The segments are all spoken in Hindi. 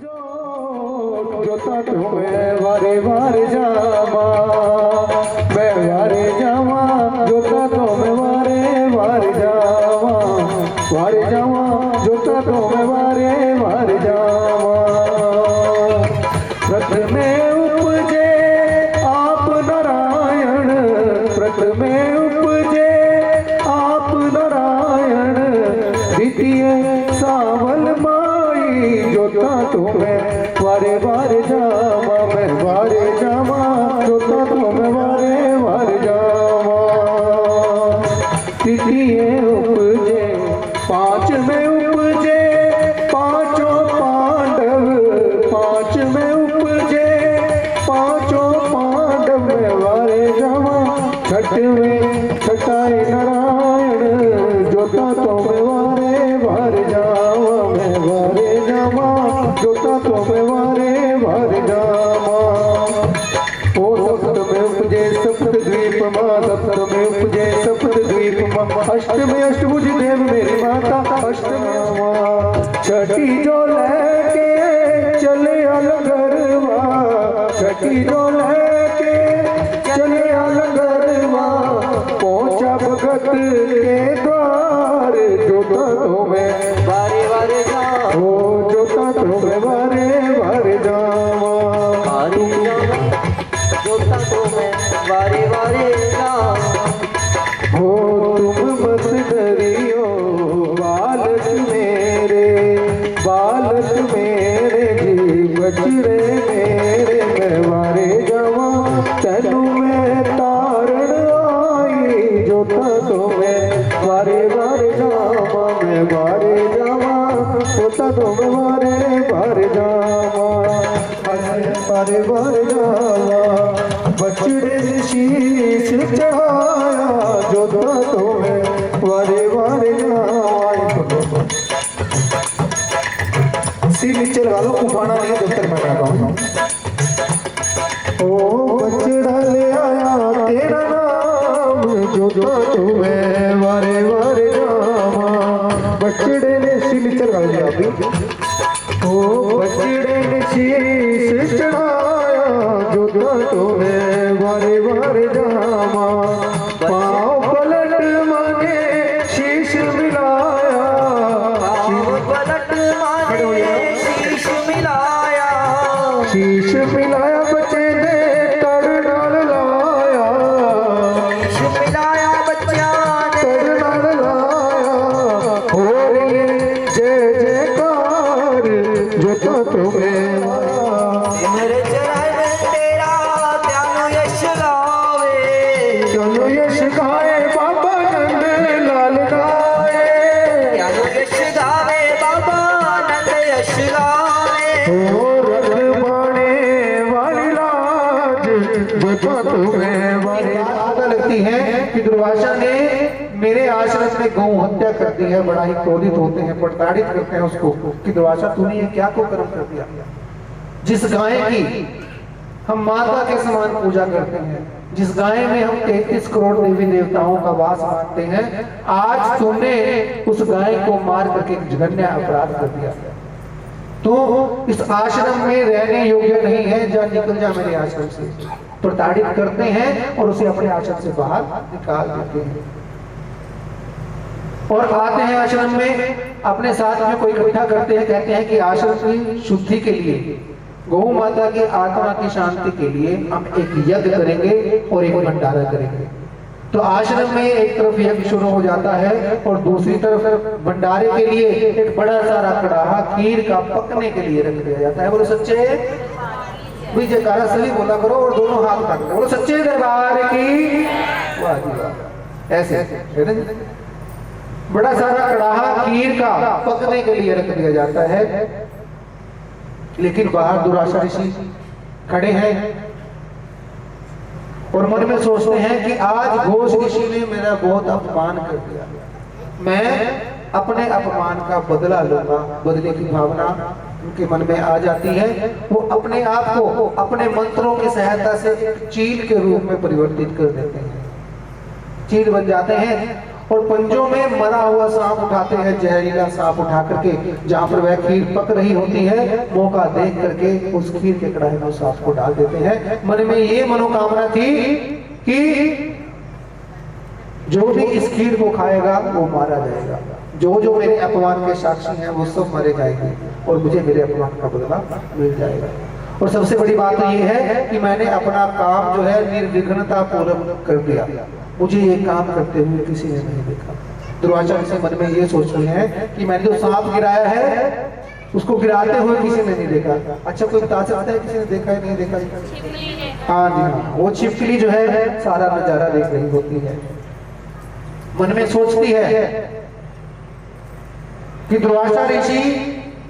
जोता तुम्हें वारे वारे जावा मैं वारे जावा जोता तुम्हें वारे जावा जोता तुम्हें वारे जावा प्रथमे उपजे आप नारायण प्रथमे उपजे आप नारायण द्वितीय सावल माई जोता तुम्हें वारे वारे जावा मैं वारे जावा जोता तुम्हें वारे जावा तृतीय उपजे पांच में उपजे पांचों पांडव पांच में उपजे पांचों पांडव में वारे जावा छठवें छठाई नारायण जोता तुम्हें वारे जावा मैं वारे जावा जोता तुम्हें वारे जावा ओ सप्त में उपजे सप्त द्वीप माँ सप्त में उपजे सप्त द्वीप माँ अष्ट में अष्टभुज देव मेरी माता अष्ट में माँ छठी जो लेके चले अलगरवा छठी जो लेके चले अलगरवा पहुंचा भगत के द्वार जोता तुम्हें वारे वारे जाओ ओ जोता तुम्हें वारे जावा जोता तुम्हें वारे वारे जाओ हो तुम मत डरियो बालक मेरे जी बचरे मेरे मैं वारे जावा तेनू मैं तारण आई जोता तुम्हें वारे जावा मैं वारे जावा जोता तुम्हें वारे जावा वारे जावा बचड़े शीश चढ़ाया जोता तुम्हें वारे जावा सिर नीचे लगा लो कुफाना नहीं दफ्तर में लगा हूं ओ बचड़ा ले आया तेरा नाम जोता तुम्हें वारे जावा बचड़े ने सिर नीचे लगा लिया अभी ओ बचड़े ने शीश चढ़ाया जोता तुम्हें वारे जावा पाँव पलट माने शीश मिलाया पलट मारे शीश मिलाया शीश मिलाया बच्चे ने तड़ नाल लाया शीश मिलाया बच्चा ने तड़ नाल लाया हो रही जय जयकार जोता तुम्हें मेरे चरण तेरा त्यानो यश गावे चलो यश गाए बाबा नंद लाल गाए त्यानो यश गावे बाबा नंद यश गावे हो रख माने वाली लाज जोता तुम्हें वारे आदत लगती है कि दुर्वासा ने मेरे आश्रम में गौ हत्या कर दी है बड़ा ही क्रोधित होते हैं प्रताड़ित करते हैं उसको कि दुर्वासा तूने ये क्या को कर्म कर दिया जिस गाय की हम माता के समान पूजा करते हैं जिस गाय में हम 33 करोड़ देवी देवताओं का वास मानते हैं आज तुमने उस गाय को मार करके जघन्य अपराध कर दिया तो इस आश्रम में रहने योग्य नहीं है जा निकल जा मेरे आश्रम से प्रताड़ित करते हैं और उसे अपने आश्रम से बाहर निकाल देते हैं और आते हैं आश्रम में अपने साथ में कोई इकट्ठा करते हैं कहते हैं कि आश्रम की शुद्धि के लिए गौ माता की आत्मा की शांति के लिए हम एक यज्ञ करेंगे और एक भंडारा करेंगे तो आश्रम में एक तरफ यज्ञ शुरू हो जाता है और दूसरी तरफ भंडारे के लिए एक बड़ा सारा कड़ाहा खीर का पकने के लिए रख दिया जाता है। बोलो सच्चे भी जयकारा सभी बोला करो और दोनों हाथ उठा बोलो सच्चे दरबार की वाह जी वाह ऐसे बड़ा सारा कड़ाहा खीर का पकने के लिए रख दिया जाता है लेकिन बाहर दुराशा ऋषि खड़े हैं और मन में सोचते हैं कि आज घोष ऋषि ने मेरा बहुत अपमान कर दिया मैं अपने अपमान का बदला लूंगा बदले की भावना उनके मन में आ जाती है वो अपने आप को अपने मंत्रों की सहायता से चील के रूप में परिवर्तित कर देते हैं चील बन जाते हैं और पंजों में मरा हुआ सांप उठाते हैं, जहरीला सांप उठा करके जहां पर वह खीर पक रही होती है, मौका देख करके उस खीर के कढ़ाई में सांप को डाल देते हैं। मन में ये मनोकामना थी कि जो भी इस खीर को खाएगा वो मारा जाएगा, जो मेरे अपमान के साक्षी हैं वो सब मारे जाएंगे और मुझे मेरे अपमान का बदला मिल जाएगा। और सबसे बड़ी बात तो ये है कि मैंने अपना काम जो है निर्विघ्नता पूर्वक कर दिया, मुझे ये काम करते हुए किसी ने नहीं देखा। दुर्वासा ऋषि मन में ये सोच रहे हैं कि मैंने जो सांप गिराया है उसको गिराते हुए किसी ने नहीं देखा। अच्छा, कोई बता सकता है किसी ने देखा है नहीं देखा? हाँ जी हाँ, वो छिपकली जो है सारा नजारा देख रही होती है, मन में सोचती है कि दुर्वासा ऋषि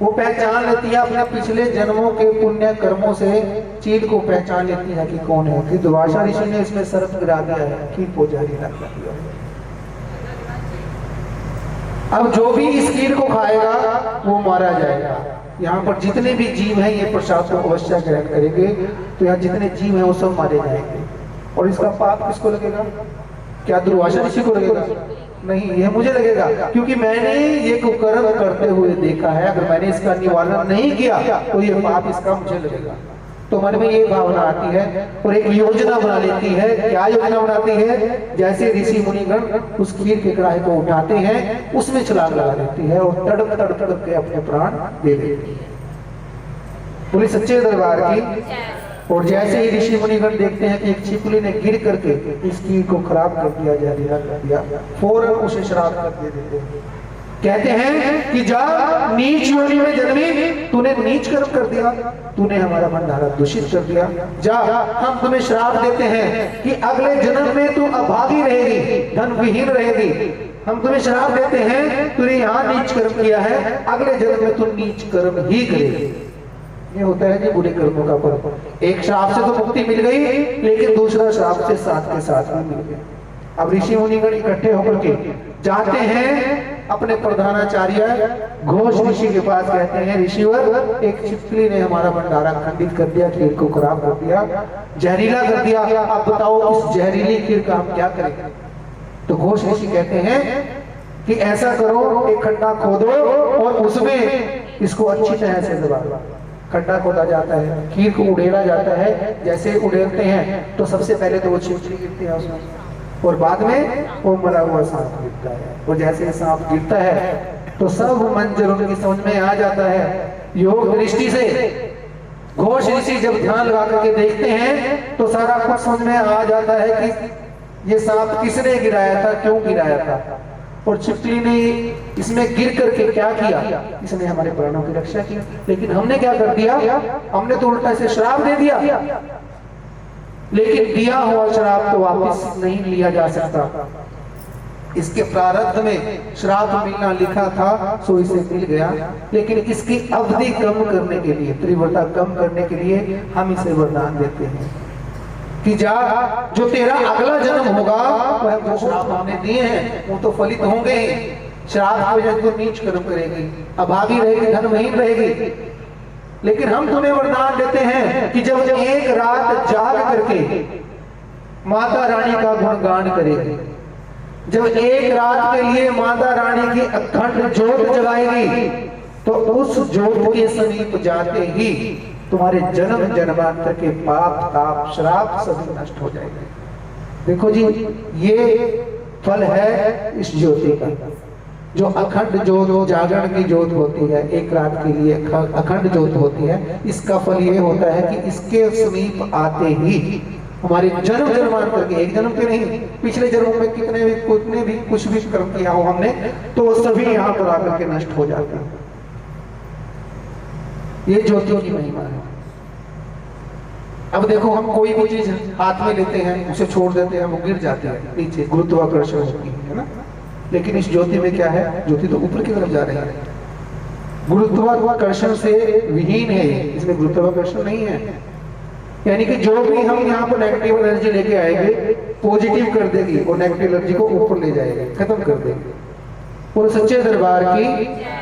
वो पहचान लेती है अपने पिछले जन्मों के पुण्य कर्मों से, चील को पहचान लेती है कि कौन है, कि दुर्वासा ऋषि ने इसमें सर्प गिरा दिया है, खीर को जहरीला कर दिया है। अब जो भी इस खीर को खाएगा वो मारा जाएगा। यहाँ पर जितने भी जीव हैं ये प्रसाद को अवश्य ग्रहण करेंगे, तो यहाँ जितने जीव हैं वो सब मारे जाएंगे। और इसका पाप किसको लगेगा? क्या दुर्वासा ऋषि को लगेगा? नहीं, यह मुझे लगेगा, क्योंकि मैंने ये कुकर्म करते हुए देखा है। अगर मैंने इसका निवारण नहीं किया तो ये पाप इसका मुझे लगेगा। तो मन में ये भावना आती है और एक योजना बना लेती है। क्या योजना बनाती है? जैसे ऋषि मुनिगण उस खीर के कढ़ाई को उठाते हैं, उसमें छलांग लगा देती है और तड़प तड़प तड़प के अपने प्राण दे देती है। बोली सच्चे दरबार की। और जैसे ही ऋषि मुनिगण देखते हैं कि एक छिपकली ने गिर करके इस खीर को खराब कर दिया, जहरीला कर दिया, फौरन उसे श्राप कर दे देते हैं। कहते हैं कि जा नीच योनि में जन्मी, तूने नीच कर्म कर दिया, तूने हमारा भंडारा दूषित कर दिया, जा हम तुम्हें श्राप देते हैं कि अगले जन्म में तू अभागी रहेगी, धन विहीन रहेगी। हम तुम्हें श्राप देते हैं तूने यहाँ नीच कर्म किया है, अगले जन्म में तू नीच कर्म ही करेगी। ये होता है जी बुरे कर्मों का फल। एक श्राप से तो मुक्ति मिल गई, लेकिन दूसरा श्राप से साथ के साथ भी मिल गया। अब ऋषि मुनिगण इकट्ठे होकर के जाते हैं अपने प्रधानाचार्य घोष ऋषि के पास, कहते हैं ऋषिवर एक छिपकली ने हमारा भंडारा खंडित कर दिया, खीर को खराब कर दिया, जहरीला कर दिया। अब बताओ इस जहरीली खीर का हम क्या करें? तो घोष ऋषि कहते हैं कि ऐसा करो, एक खड्डा खोदो और उसमें इसको अच्छी तरह से दबा दो। खड्डा खोदा जाता है, खीर को उड़ेला जाता है। जैसे उड़ेलते हैं तो सबसे पहले तो वो छिपकली गिरती है उसमें, और बाद में वो मरा हुआ सांप गिरता है। और जैसे सांप गिरता है तो सब मंजर उनकी समझ में आ जाता है। योग दृष्टि से घोष ऋषि जब ध्यान लगा करके देखते हैं तो सारा कुछ समझ में आ जाता है कि ये सांप किसने गिराया था, क्यों गिराया था, और छिपकली ने इसमें गिर करके क्या किया? इसने हमारे प्राणों की रक्षा की। लेकिन हमने क्या कर दिया? हमने तो उल्टा से श्राप दे दिया। लेकिन दिया हुआ श्राप तो वापस नहीं लिया जा सकता। इसके प्रारब्ध में श्राप मिलना लिखा था, सो इसे मिल गया। लेकिन इसकी अवधि कम करने के लिए, तीव्रता कम करने के लिए हम इसे वरदान देते हैं कि जा, जो तेरा अगला जन्म होगा वह जो श्राप हमने दिए हैं वो तो फलित होंगे। श्राप की वजह से नीच कर्म करेगी, अभागी रहेगी, धनहीन रहेगी। लेकिन हम तुम्हें वरदान देते हैं कि जब एक रात जाग करके माता रानी का गुणगान करेगी, जब एक रात के लिए माता रानी की अखंड ज्योत जलाएगी, तो उस ज्योत के समीप जाते ही तुम्हारे जन्म जन्मांतर के पाप ताप श्राप सभी नष्ट हो जाएंगे। देखो जी, ये फल है इस ज्योति का, जो अखंड ज्योत, जागरण की ज्योत होती है, एक रात के लिए अखंड ज्योत होती है। इसका फल ये होता है कि इसके समीप आते ही हमारे जन्म जन्मांतर के, एक जन्म के नहीं, पिछले जन्मों में कितने भी कुछ भी कर्म किया हो हमने, तो वो सभी यहाँ पर आकर के नष्ट हो जाते हैं। ये ज्योति की महिमा है। अब देखो, हम कोई भी चीज हाथ में लेते हैं, उसे छोड़ देते हैं, वो गिर जाती है नीचे, गुरुत्वाकर्षण होती है ना। लेकिन इस ज्योति में क्या है? ज्योति तो ऊपर की तरफ जा रही है, गुरुत्वाकर्षण से विहीन है, इसमें गुरुत्वाकर्षण नहीं है। यानी कि जो भी हम यहाँ पर नेगेटिव एनर्जी लेके आएंगे, पॉजिटिव कर देगी और नेगेटिव एनर्जी को ऊपर ले जाएगी, खत्म कर देगी। और सच्चे दरबार की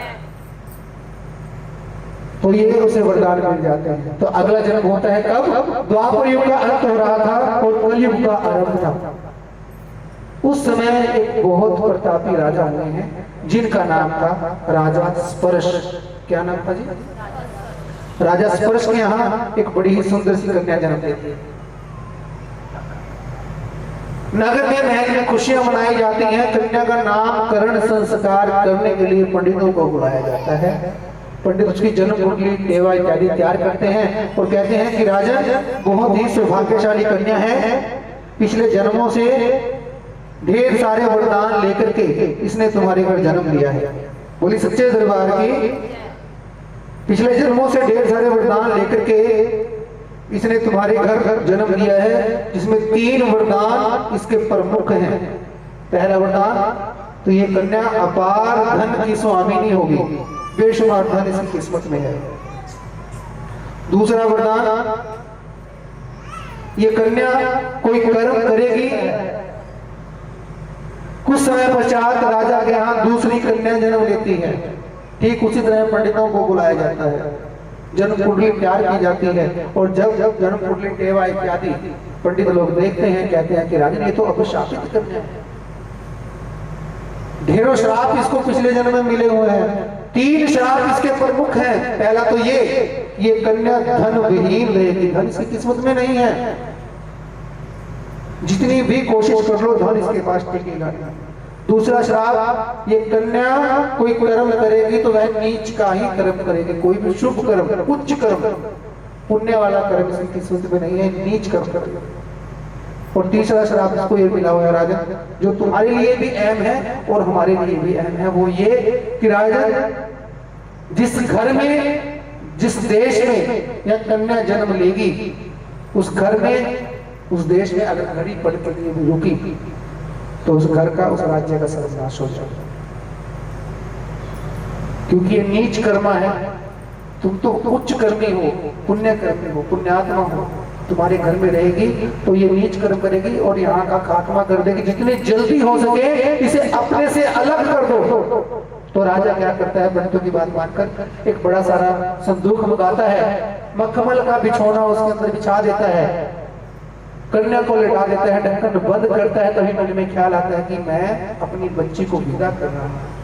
तो ये उसे वरदान मिल जाते हैं। तो अगला जन्म होता है कब? द्वापर युग का अंत हो रहा था और कलयुग का आरंभ था। उस समय एक बहुत प्रतापी राजा हुए हैं जिनका नाम था राजा स्पर्श। क्या नाम था जी? राजा स्पर्श के यहाँ एक बड़ी ही सुंदर सी कन्या जन्म लेती है। नगर में महल में खुशियां मनाई जाती हैं। कन्या का नामकरण संस्कार करने के लिए पंडितों को बुलाया जाता है। पंडित उसकी जन्म कुंडली टेवा इत्यादि तैयार करते हैं और कहते हैं कि राजन बहुत ही सौभाग्यशाली कन्या है, पिछले जन्मों से ढेर सारे वरदान लेकर के इसने तुम्हारे घर जन्म लिया है। बोली सच्चे दरबार की। पिछले जन्मों से ढेर सारे वरदान लेकर के इसने तुम्हारे घर जन्म लिया है, जिसमें 3 वरदान इसके प्रमुख हैं। पहला वरदान तो ये कन्या अपार धन की स्वामिनी होगी, बेशुमार धन इसकी किस्मत में है। दूसरा वरदान, ये कन्या कोई कर्म करेगी, कुछ समय पश्चात राजा के यहाँ दूसरी कन्या जन्म लेती है। ठीक उसी तरह पंडितों को बुलाया जाता है, जन्म कुंडली तैयार की जाती है और जब जन्म कुंडली टेवा इत्यादि पंडित लोग देखते हैं, कहते हैं कि राजन ये तो अपशापित कन्या है, ढेरों श्राप इसको पिछले जन्म में मिले हुए हैं। 3 श्राप इसके प्रमुख हैं। पहला तो ये कन्या धन विहीन रहेगी, धन इसकी किस्मत में नहीं है, जितनी भी कोशिश कर लो धन इसके पास टिकेगा नहीं। दूसरा श्राप, ये कन्या कोई कर्म करेगी तो वह नीच का ही कर्म करेगी, कोई भी शुभ कर्म, उच्च कर्म, पुण्य वाला कर्म इसकी किस्मत में नहीं है, नीच कर्म करेगी। और तीसरा श्राप इसको ये मिला हुआ है राजन, जो तुम्हारे लिए भी अहम है और हमारे लिए भी अहम है, वो ये कि राजन जिस घर में, जिस देश में यह कन्या जन्म लेगी, उस घर में, उस देश में अगर घड़ी पड़ के लिए भी रुकी तो उस घर का, उस राज्य का सर्वनाश हो जाएगा, क्योंकि ये नीच कर्मा है। तुम तो उच्च कर्मी हो, पुण्य कर्मी हो, पुण्यात्मा हो, तुम्हारे घर में रहेगी तो ये नीच कर्म करेगी और यहाँ का खात्मा कर देगी। जितनी जल्दी हो सके इसे अपने से अलग कर दो। तो राजा क्या करता है, पंडितों की बात मानकर एक बड़ा सारा संदूक मंगाता है, मखमल का बिछौना उसके अंदर बिछा देता है, कन्या को लेटा देता है, ढक्कन बंद करता है। तभी मन में ख्याल आता है कि मैं अपनी बच्ची को विदा कर रहा हूं।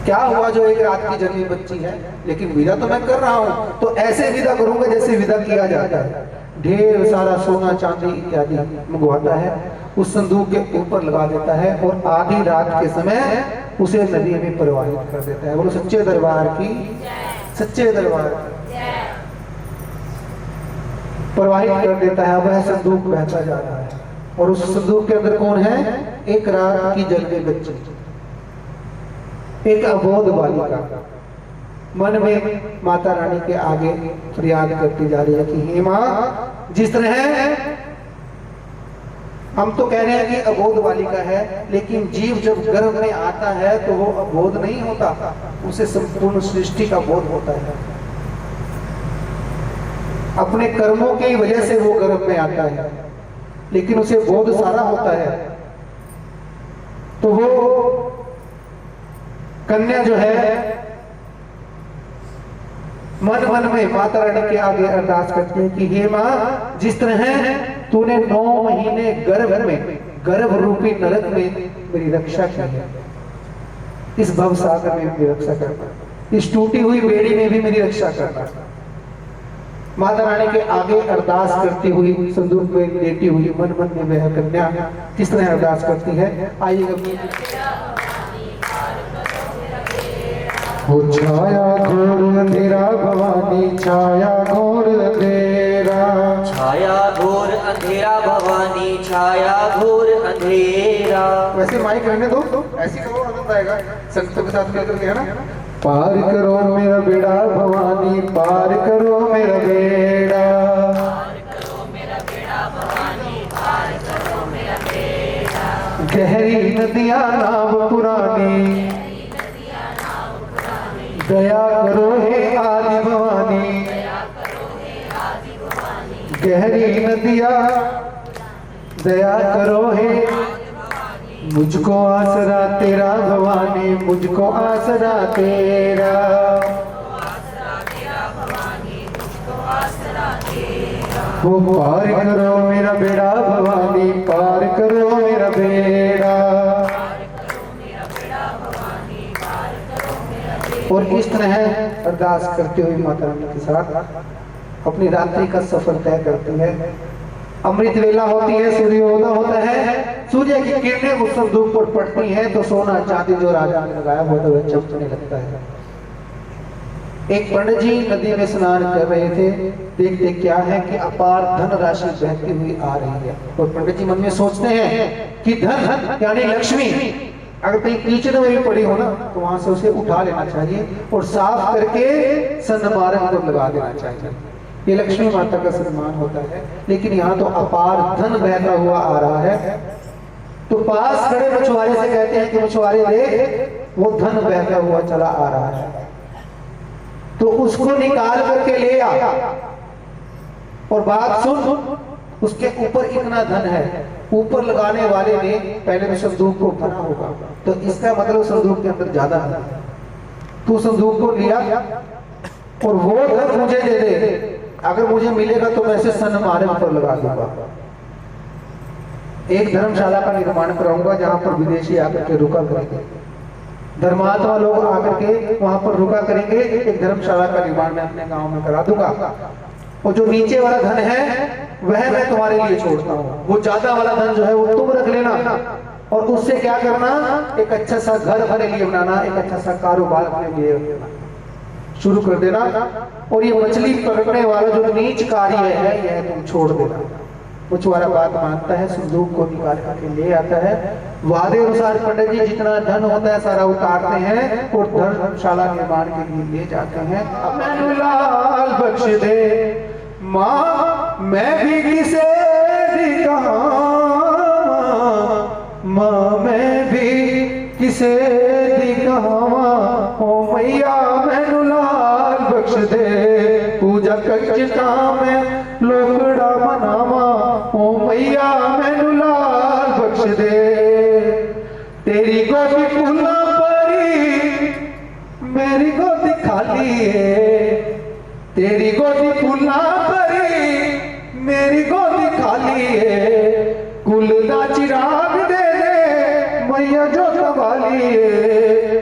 क्या हुआ जो एक रात की जन्मी बच्ची है, लेकिन विदा तो मैं कर रहा हूं, तो ऐसे विदा करूंगा जैसे विदा किया जाता है। ढेर सारा सोना चांदी इत्यादि मंगवाता है, उस संदूक के ऊपर लगा देता है और आधी रात के समय उसे नदी में प्रवाहित कर देता है। बोलो सच्चे दरबार की, सच्चे दरबार की। प्रवाहित कर देता है, वह संदूक बहता जा रहा है और उस संदूक के अंदर कौन है? एक रात की जन्मी बच्ची, एक अबोध बालिका मन में माता रानी के आगे फरियाद करती जा रही है कि हे माँ, जिस तरह हम तो कह रहे हैं कि अबोध बालिका है, लेकिन जीव जब गर्भ में आता है तो वो अबोध नहीं होता, उसे संपूर्ण सृष्टि का बोध होता है। अपने कर्मों की वजह से वो गर्भ में आता है, लेकिन उसे बोध सारा होता है। तो वो कन्या जो है मन मन में माता रानी के आगे अरदास करती है कि हे माँ, जिस तरह तूने 9 महीने गर्भ में, गर्भ रूपी नरक में मेरी रक्षा की है, इस भव सागर में मेरी रक्षा करना, इस टूटी हुई बेड़ी में भी मेरी रक्षा करना। माता रानी के आगे अरदास करती हुई, संदूक में लेटी हुई मन मन में वह कन्या किस तरह अरदास करती है, आइए। हो छाया घोर अंधेरा भवानी, छाया घोर अंधेरा, छाया घोर अंधेरा भवानी, छाया घोर अंधेरा। वैसे माइक रहने दो, ऐसी करो, आनंद आएगा संगतों के साथ मिलकर के, है ना। पार करो मेरा बेड़ा भवानी, पार करो मेरा बेड़ा, गहरी नदियां नाव पुरानी, दया करो हे आदि भवानी, गहरी नदिया दया करो हे, मुझको आसरा तेरा भवानी, मुझको आसरा तेरा। वो पार करो मेरा बेड़ा भवानी, पार करो मेरा बेड़ा। और इस तरह अरदास करते हुए माता रानी के साथ अपनी रात्रि का सफर तय करती है। अमृत वेला होती है, सूर्योदय होता है, सूर्य की किरणें उस संदूक पर पड़ती हैं तो सोना चांदी जो राजा ने लगाया वो तो चमकने लगता है। एक पंडित जी नदी में स्नान कर रहे थे, देखते क्या है कि अपार धन राशि बहती हुई आ रही है। और पंडित जी मन में सोचते हैं कि धन यानी लक्ष्मी अगर कहीं कीचड़ में भी पड़ी हो ना तो वहां से उसे उठा लेना चाहिए और साफ करके सन्मार्ग पर लगा देना चाहिए। ये लक्ष्मी माता का सम्मान होता है। लेकिन यहाँ तो अपार धन बहता हुआ आ रहा है। तो पास खड़े मछुआरे से कहते हैं कि मछुआरे देख वो धन बहता हुआ चला आ रहा है, तो उसको निकाल करके ले आ और बात सुन, उसके ऊपर इतना धन है। ऊपर लगाने वाले ने पहले में संदूक को भरा होगा, तो इसका मतलब संदूक के अंदर ज्यादा है। तू संदूक को लिया और वो धन मुझे दे दे, अगर मुझे मिलेगा तो मैं इसे सन्मार्ग पर लगा दूंगा। एक धर्मशाला का निर्माण कराऊंगा जहां पर विदेशी आकर के रुका करेंगे, धर्मात्मा लोग आकर के वहां पर रुका करेंगे। एक धर्मशाला का निर्माण मैं अपने गांव में करा दूंगा। और जो नीचे वाला धन है वह मैं तुम्हारे लिए छोड़ता हूँ, वो ज्यादा वाला धन जो है वो तुम रख लेना और उससे क्या करना, एक अच्छा सा घर अपने लिए बनाना, एक अच्छा सा कारोबार अपने लिए शुरू कर देना। और ये मछली पकड़ने वाला जो नीच कार्य है यह तुम छोड़ देना। मछुआरा बात मानता है, संदूक को निकाल करके ले आता है। वादे अनुसार पंडित जी जितना धन होता है सारा उतारते हैं और धर्मशाला निर्माण के लिए ले जाते हैं। मैनू लाल बख्श दे माँ मैं भी किसे दिखावा, माँ मैं भी किसे दिखावा। ओ मैया मैनू लाल बख्श दे, पूजा कचता मैं लोकड़ा बनावा। ओ मैया मैनू लाल बख्श दे, तेरी गोदी फूला परी मेरी गोदी खाली है, तेरी गोदी फूला परी मेरी गोदी खाली है। कुल दा चिराग दे दे मैया जो वाली है,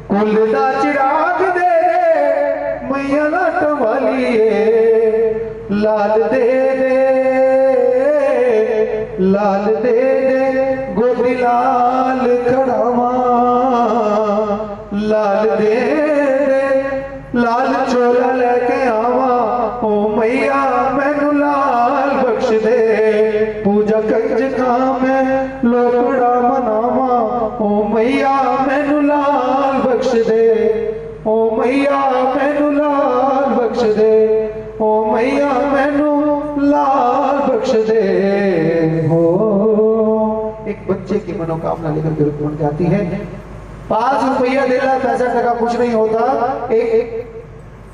कुल दा चिराग दे दे मैया लाट वाली है। लाल दे दे लाल दे दे गोदी लाल खड़ावा, लाल दे दे लाल चोला लेके आवा। ओ मैया मैनू लाल बख्श दे, पूजा कंज का मैं लोकड़ा मनावा। ओ मैया मैनू लाल बख्श दे, ओ मैया मैनू लाल बख्श दे, ओ मैया मैनू लाल बख्श दे। हो एक बच्चे की मनोकामना लेकर के रुक जाती है। 5 रुपया दे रहा, पैसा टका कुछ नहीं होता। एक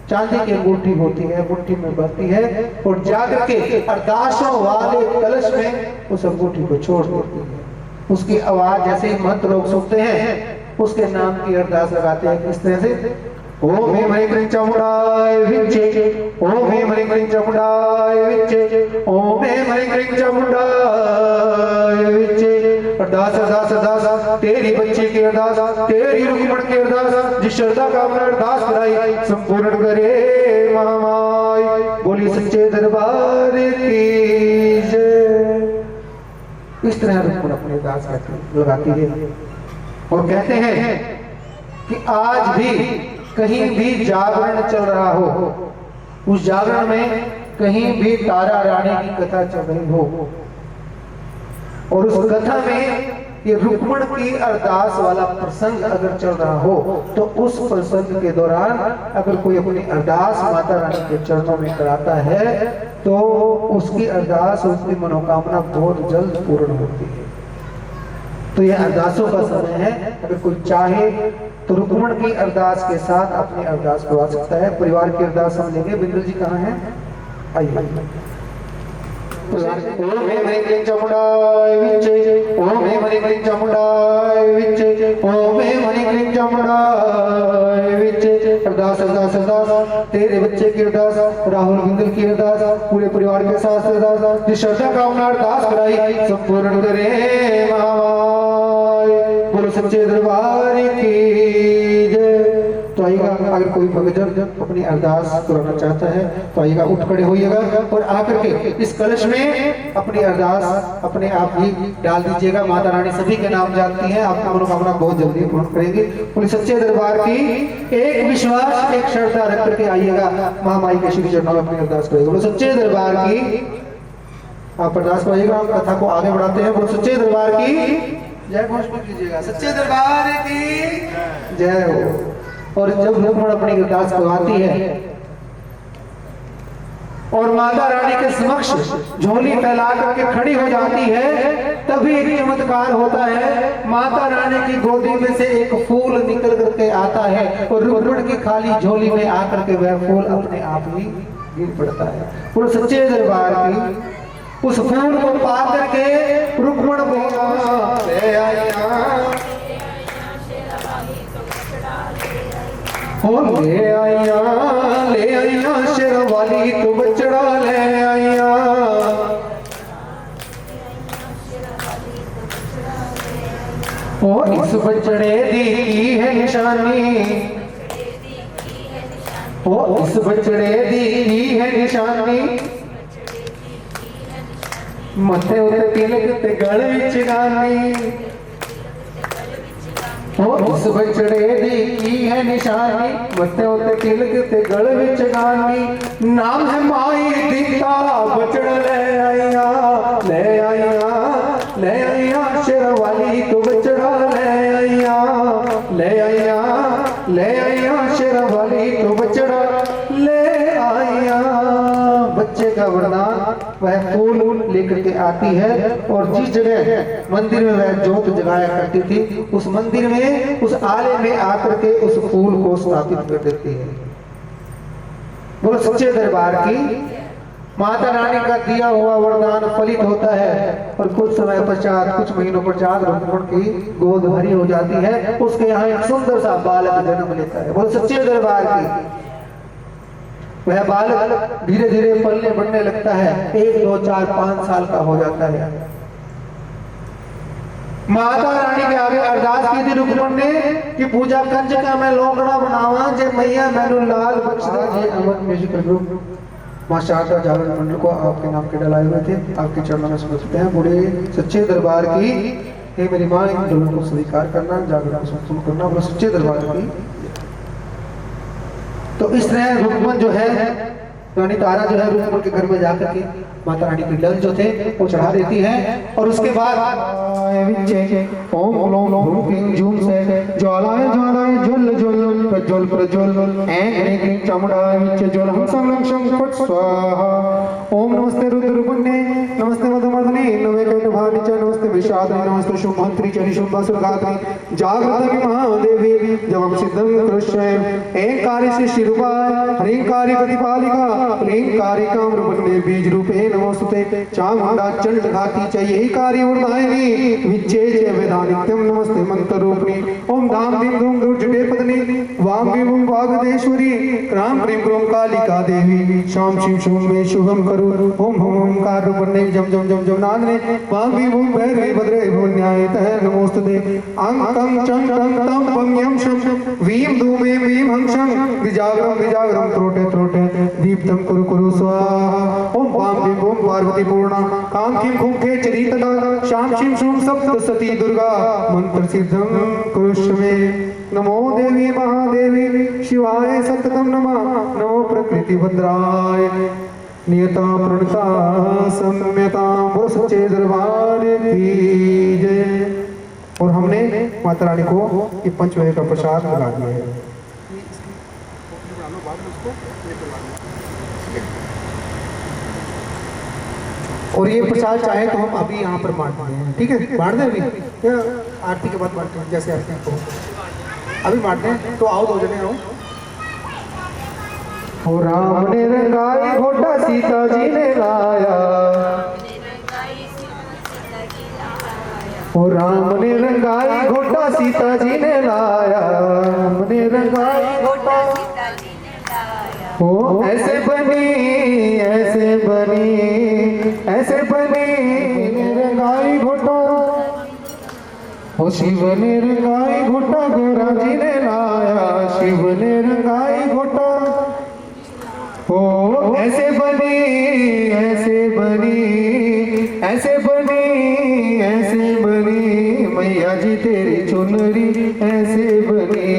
चांदी की अंगूठी होती है, मुट्ठी में भरती है और जाकर के अरदासों वाले कलश में उस अंगूठी को छोड़ देती है। उसकी आवाज जैसे महंत लोग सुनते हैं उसके नाम की अरदास लगाते हैं। किस तरह से, ओम ह्रीं ह्रीं चामुंडाय विच्चे, ओम ह्रीं ह्रीं चामुंडाय विच्चे, ओम ह्रीं ह्रीं चामुंडाय विच्चे। अरदास अरदास अरदास तेरी बच्ची की अरदास, तेरी रुक्मण की अरदास, जिस श्रद्धा का अपना अरदास कराई संपूर्ण करे महामाई। बोली सच्चे दरबार की जय। इस तरह रुक्मण अपनी अरदास लगाती है और कहते हैं कि आज भी कहीं भी जागरण चल रहा हो, उस जागरण में कहीं भी तारा रानी की कथा चल रही हो और उस कथा में ये रुक्मण की अरदास वाला प्रसंग अगर चल रहा हो तो उस प्रसंग के दौरान अगर कोई अपनी अरदास माता रानी के चरणों में कराता है तो उसकी अरदास, उसकी मनोकामना बहुत जल्द पूर्ण होती है। तो यह अरदासों का समय है। अगर कोई चाहे तो रुक्मण की अरदास के साथ अपनी अरदास करवा सकता है। परिवार की अरदास हम लेंगे। बिंदु जी कहाँ हैं? आइए। ओम हे हरि क्लीं चामुंडाय विच ओम हे हरि क्लीं चामुंडाय विच ओम हे हरि क्लीं चामुंडाय विच। अरदास अरदास अरदास तेरे बच्चे की अरदास, राहुल बिंदल की अरदास, पूरे परिवार के साथ अरदास, जिस श्रद्धा कामना अरदास कराई संपूर्ण करे मामाय। बोलो सच्चे दरबार की जय। तो आइएगा, अगर कोई भक्तजन अपनी अरदास कराना चाहता है तो आइएगा, उठ खड़े होइएगा और आकर के इस कलश में अपनी अरदास अपने आप ही डाल दीजिएगा। माता रानी सभी के नाम जानती हैं, आपका मनोकामना बहुत जल्दी पूर्ण करेंगे। पूरे सच्चे दरबार की एक विश्वास एक श्रद्धा रख करके आइएगा, महामाई के श्री चरणों में अपनी अरदास करेगा। बोलो सच्चे दरबार की आप अरदास कराइएगा। हम कथा को आगे बढ़ाते हैं। बोलो सच्चे दरबार की जय घोष कीजिएगा। सच्चे दरबार की जय हो। और जब रुक्मण अपनी अरदास करवाती है और माता रानी के समक्ष झोली फैला करके खड़ी हो जाती है, तभी एक चमत्कार होता है। माता रानी की गोदी में से एक फूल निकल करके आता है और रुक्मण की खाली झोली में आकर के वह फूल अपने आप ही गिर पड़ता है। पूरे सच्चे दरबार की उस फूल को पा करके रुक्मण ले आया ले आइया शेरवाली तो बचड़ा ले आइया। और इस बचड़े दी की है निशानी, ओ इस बचड़े दी की है निशानी, मथे उते तिलक ते गल विच गानी। उस बचड़े दी की है निशानी, मथे उते तिलक ते गल विच गानी। नाम है माई दीता बचड़ा ले आइया ले आइया ले आइया शेरवाली तो बचड़ा ले आइया ले आइया ले आइया शेरवाली तो बचड़ा ले आइया। बच्चे का वरदान वह फूल लेकर के आती है और जिस जगह मंदिर में वह जोत जगाया करती थी उस मंदिर में उस आले में आकर के उस फूल को स्थापित कर देती है। बोलो सच्चे दरबार की माता रानी का दिया हुआ वरदान फलित होता है और कुछ समय पश्चात कुछ महीनों पश्चात रुक्मण की गोद भरी हो जाती है। उसके यहाँ एक सुंदर सा बालक जन्म लेता है। बोलो सच्चे दरबार की वह बालक धीरे धीरे पलने बढ़ने लगता है, 1 2 4 5 साल का हो जाता है। माता रानी के आगे अरदास की थी रुक्मण ने कि पूजा कंज का मैं लोकड़ा बनावा जे मैया मैनू लाल बख्शदा जी। अमन म्यूजिकल ग्रुप मां शारदा जागरण मंडल को आपके नाम के डलाए हुए थे, आपके चरणों में समर्पित हैं। बड़े सच्चे दरबार की हे मेरी मां, इन दुल्हन को स्वीकार करना, जागरण को संपूर्ण करना। बड़े सच्चे दरबार की। तो इस तरह रुक्मण जो है रानी तारा जो है रुक्मण के घर में जाकर के माता रानी की डल जो थे वो चढ़ा देती है और उसके बाद ओम ओम ओम क्लीं जूम से ज्वालाय ज्वालाय ज्वल ज्वल प्रज्वल प्रज्वल ऐं क्लीं चामुंडाय विच ज्वल हम संलक्षं फट स्वाहा। ओम नमस्ते रुद्रपुण्ये नमस्ते मधुमर्दने नवे कैटभानि च नमस्ते विषादने नमस्ते शुभमंत्री च निशुम्भसुरगात्रि जागृतनि महादेवी जवं सिद्धं कृष्णे ऐंकारी सृष्टि रूपाय ह्रींकारी प्रतिपालिका ह्रींकारी कामरूपने बीज रूपे नमोस्तुते चामुंडा चंड घाती च यही कारी उर्धायिनी विच्चे च वेदानित्यं नमस्ते मंत्र रूपिणी। ओम धाम दीम धूम दुर्जटे पत्नी वाम विभुम वागदेश्वरी राम प्रेम क्रोम कालिका देवी शाम शिव शुभ में शुभम करो। ओम हम ओंकार रूपने जम जम जम जम नादने वाम विभुम भैरवी भद्रे भुन्याय तह नमोस्तुते अंकं चं तं तं पम्यं शम वीम धूमे वीम हंसं विजागरम त्रोटे त्रोटे दीप्तं कुरु कुरु स्वाहा। ओम वाम विभुम पार्वती पूर्णा काम किम खुंखे चरितदा शाम शिव शुभ सप्त सती दुर्गा मंत्र सिद्धं कुरुष्वे। नमो देवी महादेवी शिवाय सततम नमः नमो प्रकृति भद्राय नियता प्रणता सम्यता। बोलो सच्चे दरबार की जय। और हमने माता रानी को ये पंचवेद का प्रसाद लगा दिया है। और ये प्रसाद चाहे तो हम अभी यहाँ पर बांट दें, ठीक है? बांट दें अभी या आरती के बाद बांटते हैं? जैसे आरती को अभी बांट दें तो आओ 2 जने आओ। राम ने रंगाई घोड़ा सीता जी ने लाया ओ राम ने रंगाई घोटा सीता जी ने लाया, राम ने रंगाई घोटा सीता जी ने लाया। ओ ऐसे बनी ऐसे बनी ऐसे बनी रंगाई घोटा, ओ शिव ने रंगाई घोटा गोरा जी ने लाया, शिव ने रंगाई घोटा। ओ ऐसे बनी ऐसे बनी ऐसे बनी ऐसे बनी मैया जी तेरी चुनरी ऐसे बनी,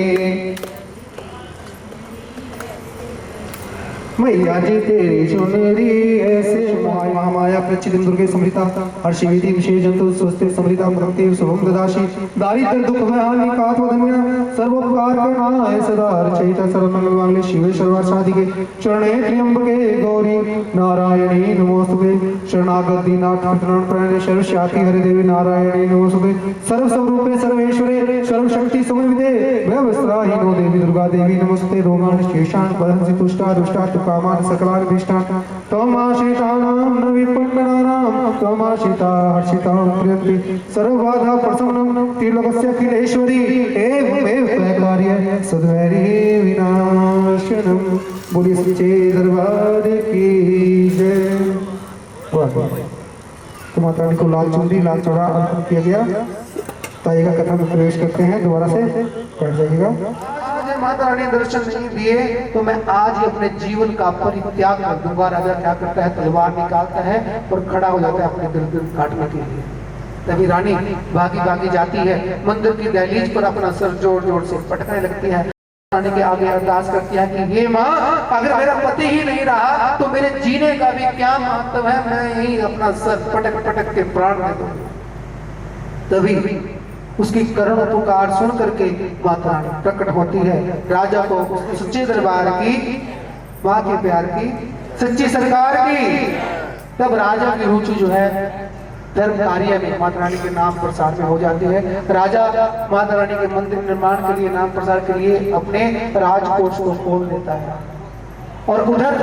मैया जी तेरी चुनरी ऐसे। महामाया प्रचिदिं दुर्गे समृता हर्षिवेदी विशेष जंतु स्वस्ति समृता भक्ति शुभम ददाशी दारिद्र दुख भयानि कात्वधन्य सर्वोपकार करनाय सदा रचयिता सर्वमंगल मांगल्ये शिवे सर्वार्थसाधिके शरणे त्र्यंबके गौरी नारायणी नमोस्तुते शरणागत दीनाथ प्रणाम सर्वशाति हरे देवी नारायणी नमोस्तुते सर्व स्वरूपे सर्वेश्वरे सर्वशक्ति समन्विते व्यवस्थाहीनो देवी दुर्गा देवी नमोस्तुते रोगान शेषान बलहंसि तुष्टा दुष्टा कामान सकलान विष्टान त्वमाश्रितानां न विपन्नानां त्वमाश्रिता हर्षितां प्रियन्ति सर्वबाधा प्रशमनं त्रिलोकस्य अखिलेश्वरी एवमेव प्रकार्य सद्वैरी विनाशनं। बोलिए सच्चे दरबार की जय। तो माता रानी को लाल चुनरी लाल चौड़ा अर्पण किया गया। ताइएगा कथा में प्रवेश करते हैं, दोबारा से पढ़ जाइएगा। माता रानी दर्शन नहीं दिए तो मैं आज ही अपने जीवन का परित्याग कर दूंगा। राजा क्या करता है, तलवार निकालता है और खड़ा हो जाता है अपने दिल काटने के लिए। तभी रानी भागी भागी जाती है, मंदिर की दहलीज पर अपना सर जोर जोर से पटकने लगती है। रानी के आगे अरदास करती है कि हे माँ, अगर मेरा पति ही नहीं रहा तो मेरे जीने का भी क्या महत्व है, मैं ही अपना सर पटक पटक के प्राण दे दूंगा। तभी उसकी करुण पुकार सुन करके माता रानी प्रकट होती है। राजा को सच्चे दरबार की, माँ के प्यार की, सच्ची सरकार की। तब राजा की रुचि जो है धर्म कार्य में माता रानी के नाम प्रसार में हो जाती है। राजा माता रानी के मंदिर निर्माण के लिए, नाम प्रसार के लिए अपने राजकोष को खोल देता है। और उधर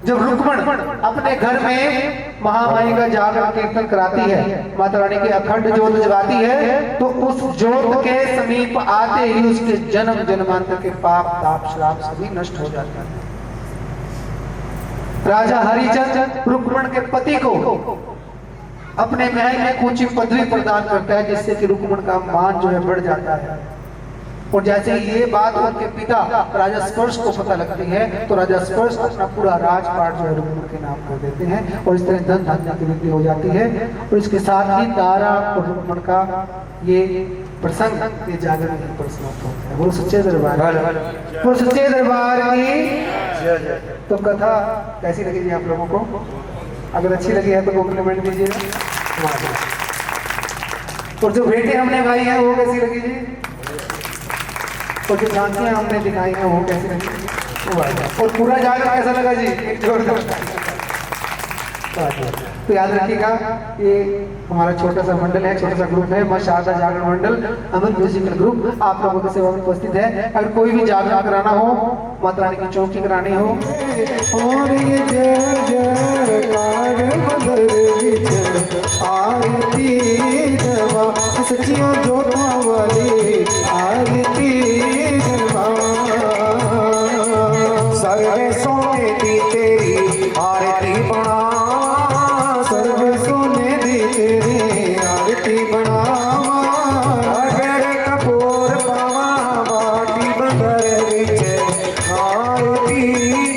जब रुक्मण अपने घर में महामाई का जागरण कीर्तन कराती है, माता रानी की अखंड ज्योत जगाती है, तो उस ज्योत के समीप आते ही उसके जन्म जन्मांतर के पाप ताप श्राप सभी नष्ट हो जाते हैं। राजा हरिचंद्र रुक्मण के पति को अपने महल में ऊंची पदवी प्रदान करता है, जिससे कि रुक्मण का मान जो है बढ़ जाता है। और जैसे ये बात उनके पिता राजा स्पर्श को पता लगती है तो राजा स्पर्श अपना पूरा राजपाट जो है रुक्मण के नाम कर देते हैं और इस तरह धन धान्य की वृद्धि हो जाती है। और इसके साथ ही तारा और रुक्मण का ये प्रसंग, ये जागरण पर समाप्त होता है। वो सच्चे दरबार, वो सच्चे दरबार की। तो कथा कैसी लगी आप लोगों को? अगर अच्छी लगी है तो कॉम्प्लीमेंट दीजिएगा। और जो बेटे हमने गाई हैं वो कैसी लगी जी? और जो झांकियां हमने दिखाई हैं वो कैसी लगी? और पूरा जागरण कैसा लगा जी? एक जोरदार। तो याद रखिएगा, ये हमारा छोटा सा मंडल है, छोटा सा ग्रुप है, मां शारदा जागरण मंडल अमन म्यूजिकल ग्रुप आप लोगों की सेवा में उपस्थित है। अगर कोई भी जागरण कराना हो, माता रानी की चौकी करानी हो, और ये जय जयकार आरती देवा सच्चियों जोता वाली आरती देवा, सर्वे सोने की तेरी आरती बना, सर्वे सोने दी तेरी आरती बना, अगर कपूर पावा बाटी बंदर विच आरती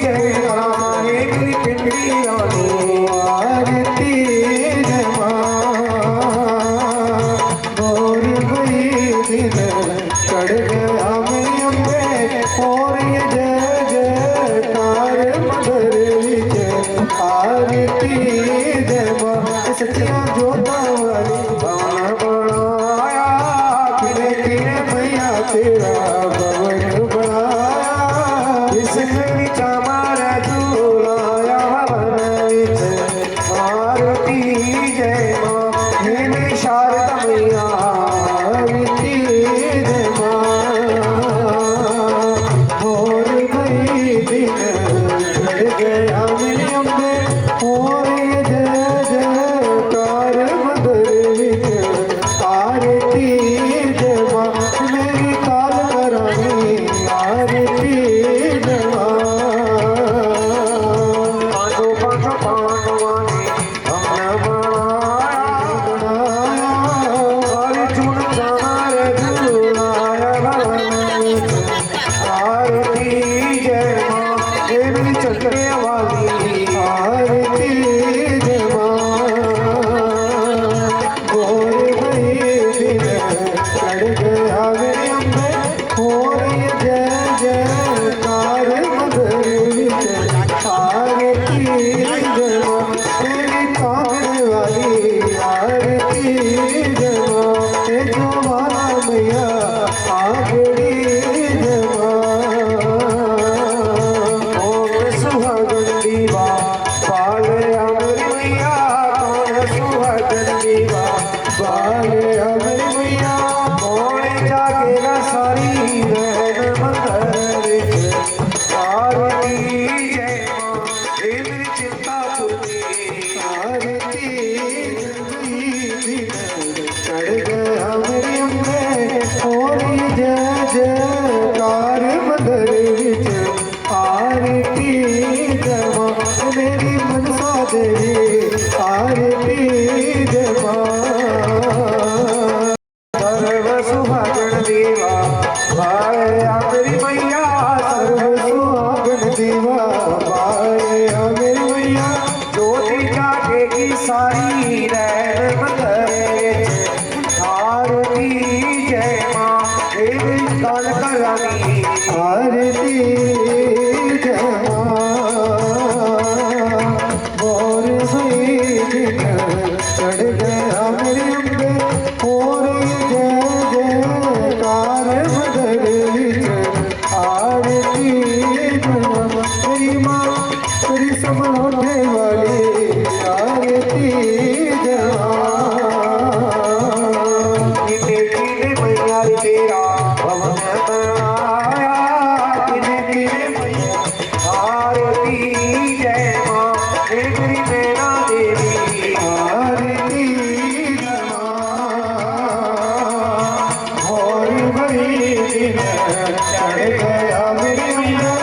जय राहे मेरी पिंडी आलो आरती जमा, और गई दिन चढ़ गया मैं अम्बे, और ये जय जयकार मदर विच आरती देवा सच्चिया जोता वाली बाना बनाया, किने किने मैया तेरा भवन बनाया, इस घड़ी चामारा झूलाया हवन विच आरती जय मां हे शारदा मैया आरती जय मां, और गई दिन चढ़ गया मेरे अम्बे, और ये जय जयकार मदर विच वाली आरती जमा गोर भई दिन चढ़ गया मेरे अम्बे हो रही जय जयकार मगर विच आरती जमा तेरी कांगड़ वाली आरती जमा ते जो वाला मैया आगड़ी जमा ओम सुहागन दीवा पाल अमर मैया कौन सुहागन दीवा पाल अमर मैया कौन जागेगा सारी रहन मंदिर विच आरती जय मां हे मेरी चिंता पूरी आरती चढ़ गया मेरी अम्बे होरी जय जयकार मंदिर विच आरती जमा मेरी मनसा देवी आरती जमा सर्व सुहागन देवा भाया मेरी मैया सर्व सुहागन देवा भाया मेरी मैया ज्योति जागेगी सारी रहन मंदिर आरती जय मां देवी काल करानी आरती जय और भई दिन चढ़ गया मेरे अम्बे हो रही जय जयकार मगर विच आरती जमा मेरी माँ तेरी समझे वाली आरती जमा किने मैया तेरा भवन बनाया किने मैया आरती जय मां हे मेरी नैना देवी आरती जमा और बड़ी दिन चढ़ गया मेरी अम्बे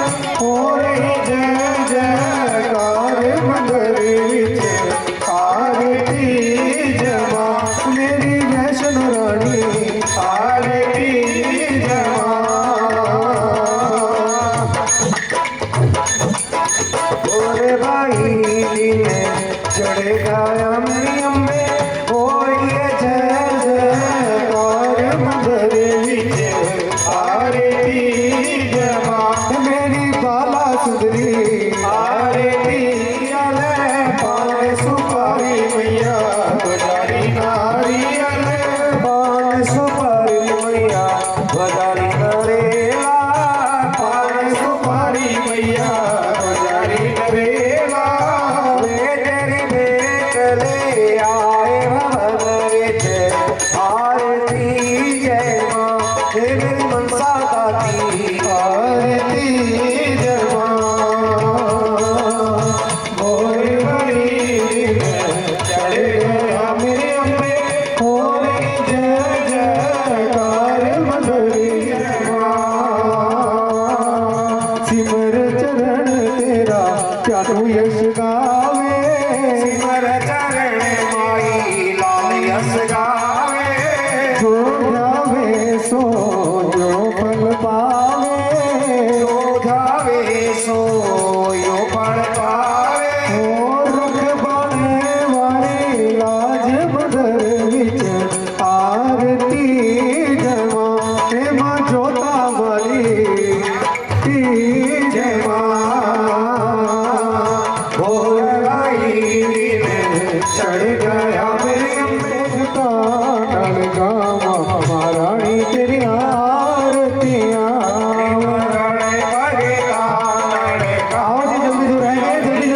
हो रही जय जयकार मंदिर विच आरती जमा मेरी वैष्णो रानी आरती जमा गोरे भाई दिन चढ़ गया मेरी अम्बे हो रही जय जयकार मंदिर विच आरती जमा मेरी बाला सुंदरी आरती अले पान सुपारी मैया बजारी नारी अले पान सुपारी मैया बजारी नरेला पान सुपारी मैया बजारी नरेला वे तेरी बेट ले आए भवन विच आरती जय मां हे मेरी मनसा दाती आरती जमा गोर बड़ी चढ़ गया मेरे अम्बे हो रही जय जयकार मधुरी जमा सिमर चरण तेरा क्या तू यश गावे सिमर चरण माई लाल यश गावे जो जावे सो जो फल पावे जो जावे सो यो फल पावे और रुख बाने वाली लाज मदर विच आरती जमा हे मां जोता वाली जय मां भोर भाई दिन चढ़ गया मेरे अम्बे कानड़ गामा महारानी तेरी आरतियां आओ जी जल्दी जो रहेंगे जल्दी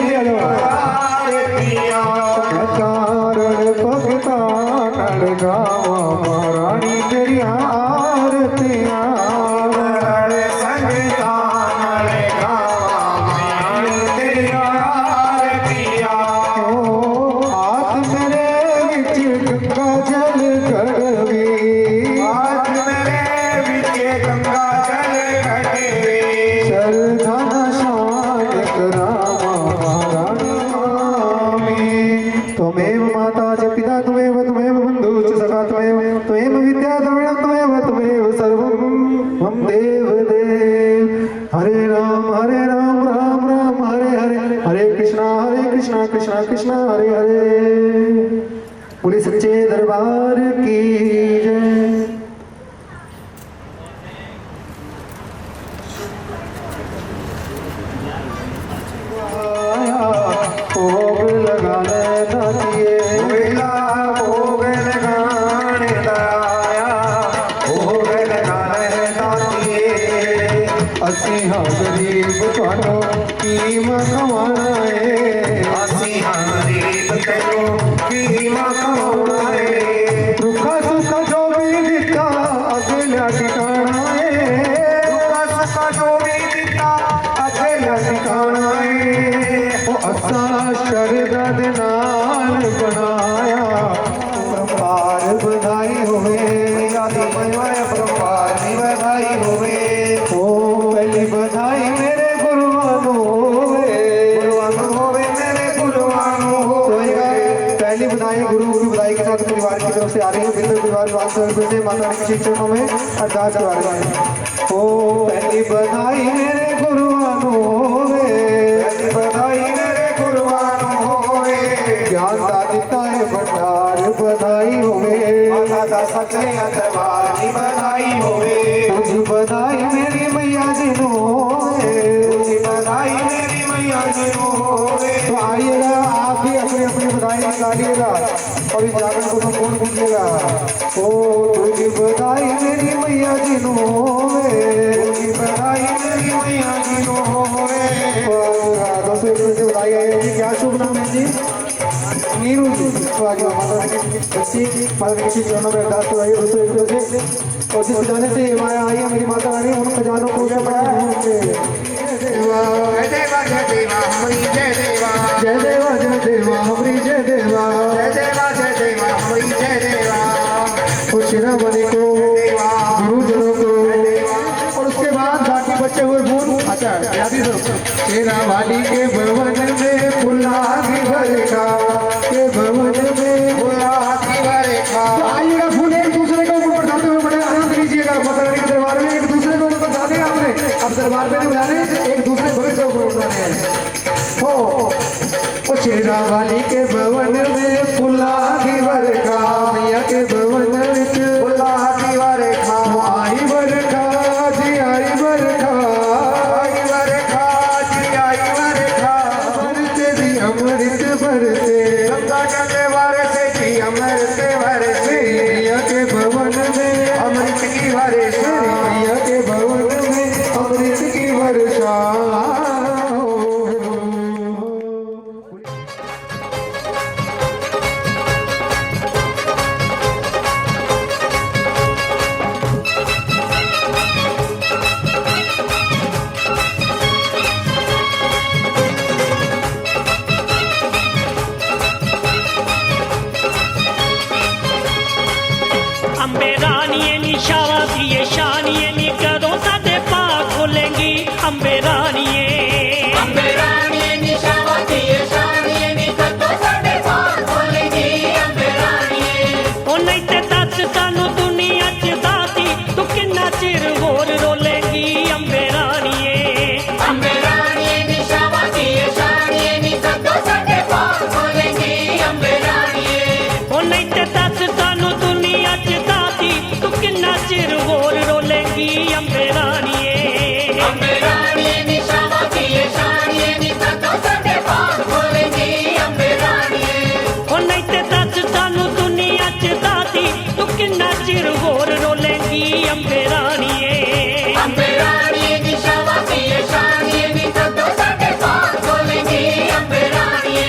कृष्णा कृष्णा कृष्णा हरे हरे। बोले सच्चे दरबार की जय। भोग लगाने दातिए वेला भोग लगाने दाया भोग लगाने दातिए असी हाँ गरीब थानों की मखवाए असी हाँ गरीब तेनों की मखवाए दुखा सुखा जो भी दिता अगला ठिकाना है दुखा सुखा जो भी दिता अगला ठिकाना है असा शरदा दे नाल बनाया परंपार बधाई होवे आदि मनवाया परंपार दी बधाई होवे ओ पहली बधाई मेरे गुरुआनो होवे मेरे गुरुआनो होवे पहली बधाई गुरु बधाई के साथ परिवार की तरफ से आ रही है। बिंदु परिवार वास्तव में माता रानी के चरणों में अरदास करवा रहे हैं। ओ पहली बधाई मेरे गुरुआनो होवे पहली बधाई ज्ञान दाता है भंडार बधाई होवे दादा सचे दरबार की बधाई होवे तुझ बधाई मेरी मैया जी नो तुझ बधाई मेरी मैया जी नो होवे। तो आइएगा आप भी अपनी अपनी बधाई निकालिएगा और इस जागरण को संपूर्ण कीजिएगा। ओ तुझ बधाई मेरी मैया जी नो होवे तुझ बधाई मेरी मैया जी नो होवे। दोस्तों एक बधाई है। क्या शुभ नाम है जी? नीरू जी। माता रानी की चरणों में अरदास करवाइए दोस्तों एक तरह से। और जिस खजाने से माया आई है मेरी माता रानी उन खजानों को क्या बढ़ाया है जय देवा जय देवा हमारी जय देवा जय देवा जय देवा हमारी जय देवा जय देवा जय देवा हमारी जय देवा। और शिरा बने को गुरुजनों को और उसके बाद बाकी बच्चे हुए भूल अच्छा यादी तेरा वाली के भवन में फुला की भरका के भवन में फुला की भरका। तो आइएगा फूल एक दूसरे को ऊपर बढ़ाते हुए बड़े आनंद लीजिएगा। माता रानी के दरबार में एक दूसरे को ऊपर बढ़ाते हैं आपने अब दरबार में नहीं बुलाने एक दूसरे भविष्य को ऊपर बढ़ाने हैं। हो शेरा वाली के भवन में फुला की भरका मैया के भवन में फुला की भरका आई भरका जी आई भरका अमृत भरते गंगा जल वारसे जी अमृत भरते मैया के भवन में अमृत की वर्षा मैया के भवन में अमृत की वर्षा। अंबे रानिये नी शावा दिए शानिये नी कदों सादे पा खोलेंगी अंबे रानिये नी शावा दिए शानिये नी कदों सादे पा खोलेंगी अंबे रानिये। ओ नहीं ते दस सानू दुनिया च दाती तू किन्ना चिर होर रोलेंगी अंबे रानिये नी शावा दिए शानिये नी कदों सादे पा खोलेंगी अंबे रानिये। ओ नहीं ते दस सानू दुनिया च दाती तू किन्ना चिर होर रोलेंगी अंबे रानिये नी शावा दिए शानिये नी कदों सादे पा खोलेंगी अंबे रानिये। ओ नहीं ते दस सानू दुनिया च दाती तू किन्ना चिर होर रोलेंगी अंबे रानिये नी शावा दिए शानिये नी कदों सादे पा खोलेंगी अंबे रानिये।